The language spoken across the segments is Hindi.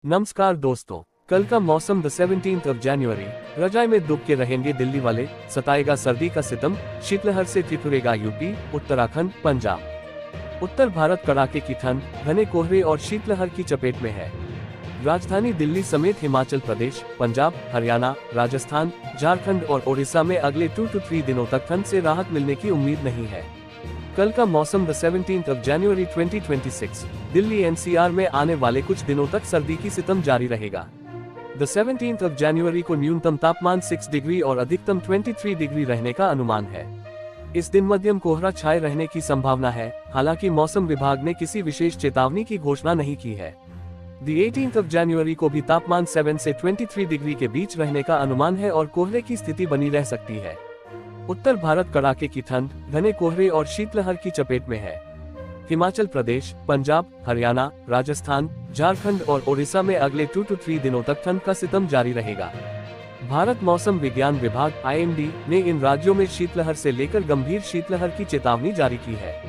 नमस्कार दोस्तों, कल का मौसम द 17 जनवरी। रजाई में दुब के रहेंगे दिल्ली वाले, सताएगा सर्दी का सितम, शीतलहर से ठिठुरेगा यूपी, उत्तराखंड, पंजाब। उत्तर भारत कड़ाके की ठंड, घने कोहरे और शीतलहर की चपेट में है। राजधानी दिल्ली समेत हिमाचल प्रदेश, पंजाब, हरियाणा, राजस्थान, झारखंड और ओडिशा में अगले 2 से 3 दिनों तक ठंड से राहत मिलने की उम्मीद नहीं है। कल का मौसम द 17 जनवरी 2026। दिल्ली एनसीआर में आने वाले कुछ दिनों तक सर्दी की सितम जारी रहेगा। द 17 जनवरी को न्यूनतम तापमान 6 डिग्री और अधिकतम 23 डिग्री रहने का अनुमान है। इस दिन मध्यम कोहरा छाए रहने की संभावना है, हालांकि मौसम विभाग ने किसी विशेष चेतावनी की घोषणा नहीं की है। द 18 जनवरी को भी तापमान 7 से 23 डिग्री के बीच रहने का अनुमान है और कोहरे की स्थिति बनी रह सकती है। उत्तर भारत कड़ाके की ठंड, घने कोहरे और शीतलहर की चपेट में है। हिमाचल प्रदेश, पंजाब, हरियाणा, राजस्थान, झारखंड और ओडिशा में अगले 2 से 3 दिनों तक ठंड का सितम जारी रहेगा। भारत मौसम विज्ञान विभाग (IMD) ने इन राज्यों में शीतलहर से लेकर गंभीर शीतलहर की चेतावनी जारी की है।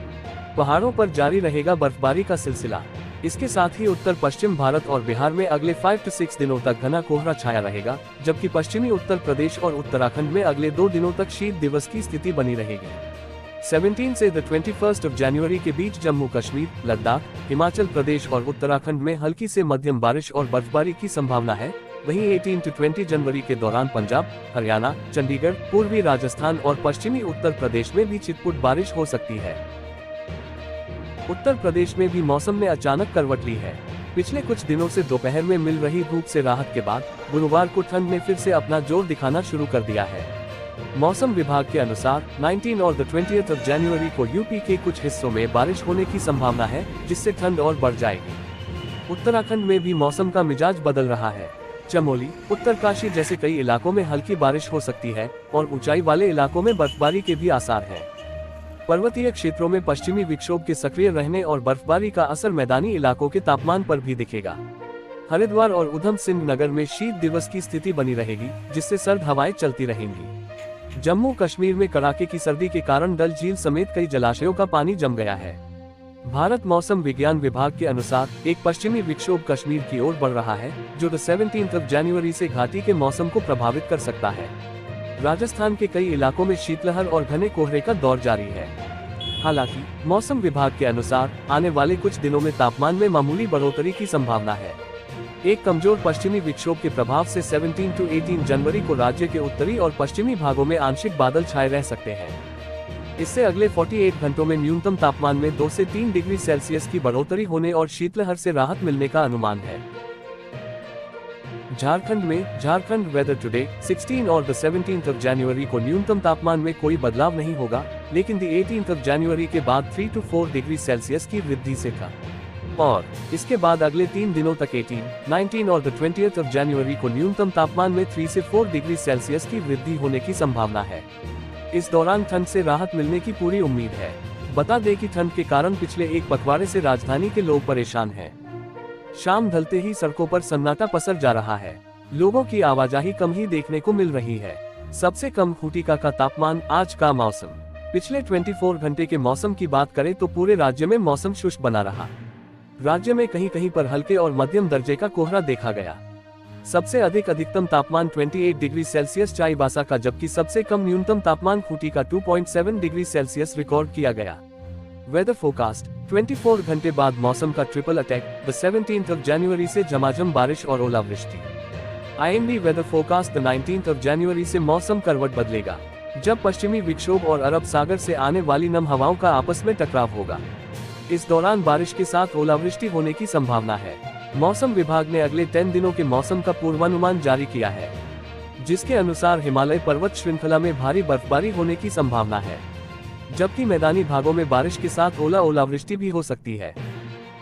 पहाड़ों पर जारी रहेगा बर्फबारी का सिलसिला। इसके साथ ही उत्तर पश्चिम भारत और बिहार में अगले 5 से 6 दिनों तक घना कोहरा छाया रहेगा, जबकि पश्चिमी उत्तर प्रदेश और उत्तराखंड में अगले 2 दिनों तक शीत दिवस की स्थिति बनी रहेगी। 17 से द 21 जनवरी के बीच जम्मू कश्मीर, लद्दाख, हिमाचल प्रदेश और उत्तराखंड में हल्की से मध्यम बारिश और बर्फबारी की संभावना है। वहीं 18 से 20 जनवरी के दौरान पंजाब, हरियाणा, चंडीगढ़, पूर्वी राजस्थान और पश्चिमी उत्तर प्रदेश में भी छिटपुट बारिश हो सकती है। उत्तर प्रदेश में भी मौसम ने अचानक करवट ली है। पिछले कुछ दिनों से दोपहर में मिल रही धूप से राहत के बाद गुरुवार को ठंड ने फिर से अपना जोर दिखाना शुरू कर दिया है। मौसम विभाग के अनुसार 19 और 20 जनवरी को यूपी के कुछ हिस्सों में बारिश होने की संभावना है, जिससे ठंड और बढ़ जाएगी। उत्तराखंड में भी मौसम का मिजाज बदल रहा है। चमोली, उत्तरकाशी जैसे कई इलाकों में हल्की बारिश हो सकती है और ऊंचाई वाले इलाकों में बर्फबारी के भी आसार हैं। पर्वतीय क्षेत्रों में पश्चिमी विक्षोभ के सक्रिय रहने और बर्फबारी का असर मैदानी इलाकों के तापमान पर भी दिखेगा। हरिद्वार और उधम सिंह नगर में शीत दिवस की स्थिति बनी रहेगी, जिससे सर्द हवाएं चलती रहेंगी। जम्मू कश्मीर में कड़ाके की सर्दी के कारण डल झील समेत कई जलाशयों का पानी जम गया है। भारत मौसम विज्ञान विभाग के अनुसार एक पश्चिमी विक्षोभ कश्मीर की ओर बढ़ रहा है, जो 17 जनवरी से घाटी के मौसम को प्रभावित कर सकता है। राजस्थान के कई इलाकों में शीतलहर और घने कोहरे का दौर जारी है। हालांकि मौसम विभाग के अनुसार आने वाले कुछ दिनों में तापमान में मामूली बढ़ोतरी की संभावना है। एक कमजोर पश्चिमी विक्षोभ के प्रभाव से 17 से 18 जनवरी को राज्य के उत्तरी और पश्चिमी भागों में आंशिक बादल छाए रह सकते हैं। इससे अगले 48 घंटों में न्यूनतम तापमान में 2 से 3 डिग्री सेल्सियस की बढ़ोतरी होने और शीतलहर से राहत मिलने का अनुमान है। झारखंड में झारखंड वेदर टुडे 16 और द 17 जनवरी को न्यूनतम तापमान में कोई बदलाव नहीं होगा, लेकिन द 18 जनवरी के बाद 3 से 4 डिग्री सेल्सियस की वृद्धि से था। और इसके बाद अगले 3 दिनों तक 18, 19 और द 20 जनवरी को न्यूनतम तापमान में 3 से 4 डिग्री सेल्सियस की वृद्धि होने की संभावना है। इस दौरान ठंड से राहत मिलने की पूरी उम्मीद है। बता दें कि ठंड के कारण पिछले एक पखवाड़े से राजधानी के लोग परेशान हैं। शाम ढलते ही सड़कों पर सन्नाटा पसर जा रहा है। लोगों की आवाजाही कम ही देखने को मिल रही है। सबसे कम खूंटिका का तापमान। आज का मौसम। पिछले 24 घंटे के मौसम की बात करें तो पूरे राज्य में मौसम शुष्क बना रहा। राज्य में कहीं कहीं पर हल्के और मध्यम दर्जे का कोहरा देखा गया। सबसे अधिक अधिकतम तापमान 28 डिग्री सेल्सियस चाईबासा का, जबकि सबसे कम न्यूनतम तापमान खूंटी का 2.7 डिग्री सेल्सियस रिकॉर्ड किया गया। Weather forecast. 24 घंटे बाद मौसम का ट्रिपल अटैक। द 17 जनवरी से झमाझम बारिश और ओलावृष्टि। IMD weather forecast. द 19 जनवरी से मौसम करवट बदलेगा, जब पश्चिमी विक्षोभ और अरब सागर से आने वाली नम हवाओं का आपस में टकराव होगा। इस दौरान बारिश के साथ ओलावृष्टि होने की संभावना है। मौसम विभाग ने अगले 10 दिनों के मौसम का पूर्वानुमान जारी किया है, जिसके अनुसार हिमालय पर्वत श्रृंखला में भारी बर्फबारी होने की संभावना है, जबकि मैदानी भागों में बारिश के साथ ओलावृष्टि भी हो सकती है।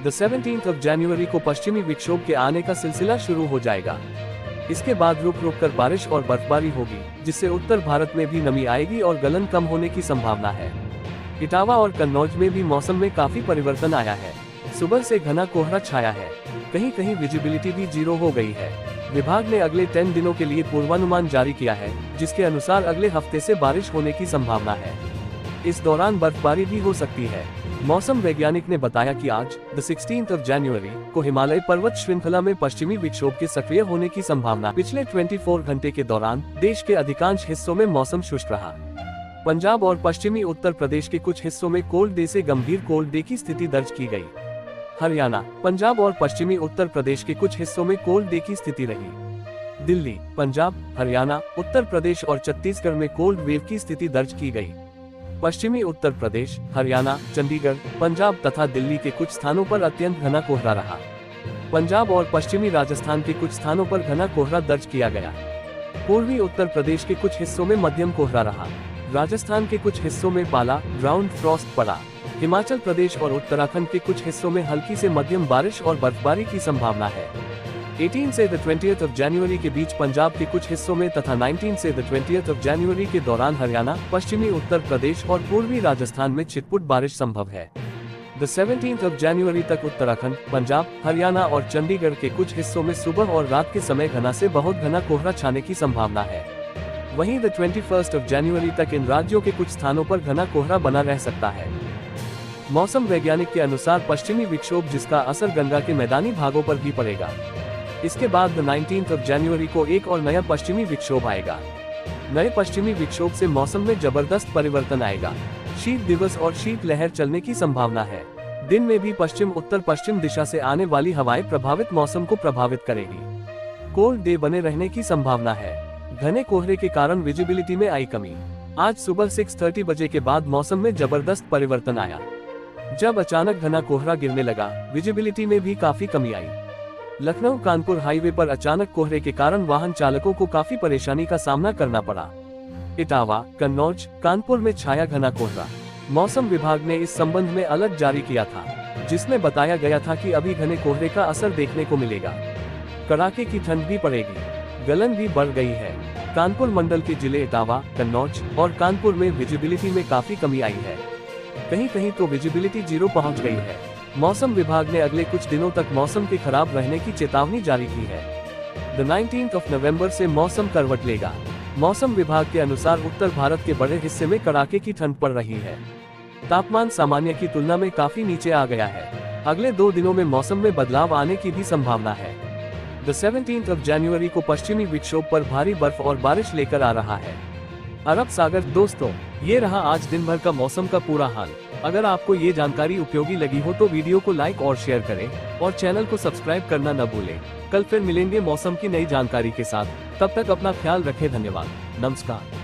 द 17 जनवरी को पश्चिमी विक्षोभ के आने का सिलसिला शुरू हो जाएगा। इसके बाद रुक रुक कर बारिश और बर्फबारी होगी, जिससे उत्तर भारत में भी नमी आएगी और गलन कम होने की संभावना है। इटावा और कन्नौज में भी मौसम में काफी परिवर्तन आया है। सुबह से घना कोहरा छाया है, कहीं कहीं विजिबिलिटी भी 0 हो गई है। विभाग ने अगले 10 दिनों के लिए पूर्वानुमान जारी किया है, जिसके अनुसार अगले हफ्ते से बारिश होने की संभावना है। इस दौरान बर्फबारी भी हो सकती है। मौसम वैज्ञानिक ने बताया कि आज 16 जनवरी को हिमालय पर्वत श्रृंखला में पश्चिमी विक्षोभ के सक्रिय होने की संभावना। पिछले 24 घंटे के दौरान देश के अधिकांश हिस्सों में मौसम शुष्क रहा। पंजाब और पश्चिमी उत्तर प्रदेश के कुछ हिस्सों में कोल्ड डे से गंभीर कोल्ड डे की स्थिति दर्ज की गई। हरियाणा, पंजाब और पश्चिमी उत्तर प्रदेश के कुछ हिस्सों में कोल्ड डे की स्थिति रही। दिल्ली, पंजाब, हरियाणा, उत्तर प्रदेश और छत्तीसगढ़ में कोल्ड वेव की स्थिति दर्ज की गई। पश्चिमी उत्तर प्रदेश, हरियाणा, चंडीगढ़, पंजाब तथा दिल्ली के कुछ स्थानों पर अत्यंत घना कोहरा रहा। पंजाब और पश्चिमी राजस्थान के कुछ स्थानों पर घना कोहरा दर्ज किया गया। पूर्वी उत्तर प्रदेश के कुछ हिस्सों में मध्यम कोहरा रहा। राजस्थान के कुछ हिस्सों में पाला ग्राउंड फ्रॉस्ट पड़ा। हिमाचल प्रदेश और उत्तराखंड के कुछ हिस्सों में हल्की से मध्यम बारिश और बर्फबारी की संभावना है। 18 से 20 जनवरी के बीच पंजाब के कुछ हिस्सों में तथा 19 से 20 जनवरी के दौरान हरियाणा, पश्चिमी उत्तर प्रदेश और पूर्वी राजस्थान में छिटपुट बारिश संभव है। 17 जनवरी तक उत्तराखंड, पंजाब, हरियाणा और चंडीगढ़ के कुछ हिस्सों में सुबह और रात के समय घना से बहुत घना कोहरा छाने की संभावना है। वहीं 21 जनवरी तक इन राज्यों के कुछ स्थानों पर घना कोहरा बना रह सकता है। मौसम वैज्ञानिक के अनुसार पश्चिमी विक्षोभ, जिसका असर गंगा के मैदानी भागों पर भी पड़ेगा। इसके बाद 19 जनवरी को एक और नया पश्चिमी विक्षोभ आएगा। नए पश्चिमी विक्षोभ से मौसम में जबरदस्त परिवर्तन आएगा। शीत दिवस और शीत लहर चलने की संभावना है। दिन में भी पश्चिम उत्तर पश्चिम दिशा से आने वाली हवाएं प्रभावित मौसम को प्रभावित करेगी। कोल्ड डे बने रहने की संभावना है। घने कोहरे के कारण विजिबिलिटी में आई कमी। आज सुबह 6:30 बजे के बाद मौसम में जबरदस्त परिवर्तन आया। जब अचानक घना कोहरा गिरने लगा, विजिबिलिटी में भी काफी कमी आई। लखनऊ कानपुर हाईवे पर अचानक कोहरे के कारण वाहन चालकों को काफी परेशानी का सामना करना पड़ा। इटावा, कन्नौज, कानपुर में छाया घना कोहरा। मौसम विभाग ने इस संबंध में अलर्ट जारी किया था, जिसमें बताया गया था कि अभी घने कोहरे का असर देखने को मिलेगा। कड़ाके की ठंड भी पड़ेगी। गलन भी बढ़ गई है। कानपुर मंडल के जिले इटावा, कन्नौज और कानपुर में विजिबिलिटी में काफी कमी आई है। कहीं कहीं तो विजिबिलिटी 0 पहुंच गई है। मौसम विभाग ने अगले कुछ दिनों तक मौसम के खराब रहने की चेतावनी जारी की है। 19 नवंबर से मौसम करवट लेगा। मौसम विभाग के अनुसार उत्तर भारत के बड़े हिस्से में कड़ाके की ठंड पड़ रही है। तापमान सामान्य की तुलना में काफी नीचे आ गया है। अगले 2 दिनों में मौसम में बदलाव आने की भी संभावना है। 17 जनवरी को पश्चिमी विक्षोभ पर भारी बर्फ और बारिश लेकर आ रहा है अरब सागर। दोस्तों, ये रहा आज दिन भर का मौसम का पूरा हाल। अगर आपको ये जानकारी उपयोगी लगी हो तो वीडियो को लाइक और शेयर करें और चैनल को सब्सक्राइब करना न भूलें। कल फिर मिलेंगे मौसम की नई जानकारी के साथ। तब तक अपना ख्याल रखें। धन्यवाद। नमस्कार।